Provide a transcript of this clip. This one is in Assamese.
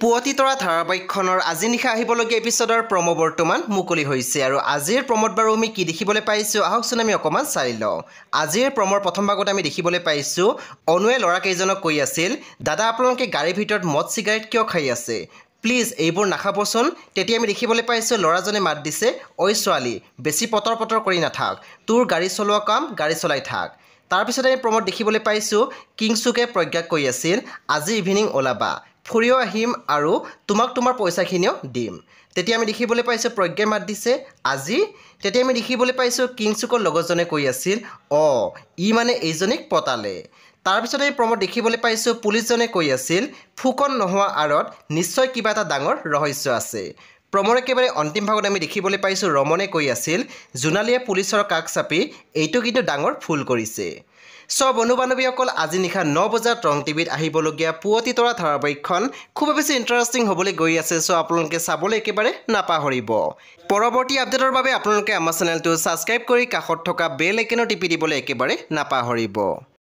পুৱতি তৰা ধাৰাবাহিকখনৰ আজি নিশা আহিবলগীয়া এপিছডৰ প্ৰমো বৰ্তমান মুকলি হৈছে আৰু আজিৰ প্ৰমোত বাৰু আমি কি দেখিবলৈ পাইছোঁ আহকচোন আমি অকণমান চাই লওঁ। আজিৰ প্ৰমৰ প্ৰথম ভাগত আমি দেখিবলৈ পাইছোঁ অনুৱে ল'ৰাকেইজনক কৈ আছিল, দাদা আপোনালোকে গাড়ীৰ ভিতৰত মদ চিগাৰেট কিয় খাই আছে, প্লিজ এইবোৰ নাখাবচোন। তেতিয়া আমি দেখিবলৈ পাইছোঁ ল'ৰাজনে মাত দিছে, ঐ ছোৱালী বেছি পটৰ পটৰ কৰি নাথাক, তোৰ গাড়ী চলোৱা কাম গাড়ী চলাই থাক। তাৰপিছত আমি প্ৰমোত দেখিবলৈ পাইছোঁ কিংচুকে প্ৰজ্ঞাক কৈ আছিল, আজি ইভিনিং ওলাবা, ফুৰিও আহিম আৰু তোমাক তোমাৰ পইচাখিনিও দিম। তেতিয়া আমি দেখিবলৈ পাইছোঁ প্ৰজ্ঞাই মাত দিছে, আজি। তেতিয়া আমি দেখিবলৈ পাইছোঁ কিংচুকৰ লগৰজনে কৈ আছিল, ই মানে এইজনীক পতালে। তাৰপিছত আমি প্ৰমোত দেখিবলৈ পাইছোঁ পুলিচজনে কৈ আছিল, ফুকন নোহোৱা আঁৰত নিশ্চয় কিবা এটা ডাঙৰ ৰহস্য আছে। প্ৰমৰ একেবাৰে অন্তিম ভাগত আমি দেখিবলৈ পাইছোঁ ৰমনে কৈ আছিল, জোনালীয়ে পুলিচৰ কাষ চাপি এইটো কিন্তু ডাঙৰ ভুল কৰিছে। বন্ধু বান্ধৱীসকল, আজি নিশা 9 বজাত ৰং টিভিত আহিবলগীয়া পুৱতি তৰা ধাৰাবাহিকখন খুব বেছি ইণ্টাৰেষ্টিং হ'বলৈ গৈ আছে। আপোনালোকে চাবলৈ একেবাৰে নাপাহৰিব। পৰৱৰ্তী আপডেটৰ বাবে আপোনালোকে আমাৰ চেনেলটো ছাবস্ক্ৰাইব কৰি কাষত থকা বেল আইকনো টিপি দিবলৈ একেবাৰে নাপাহৰিব।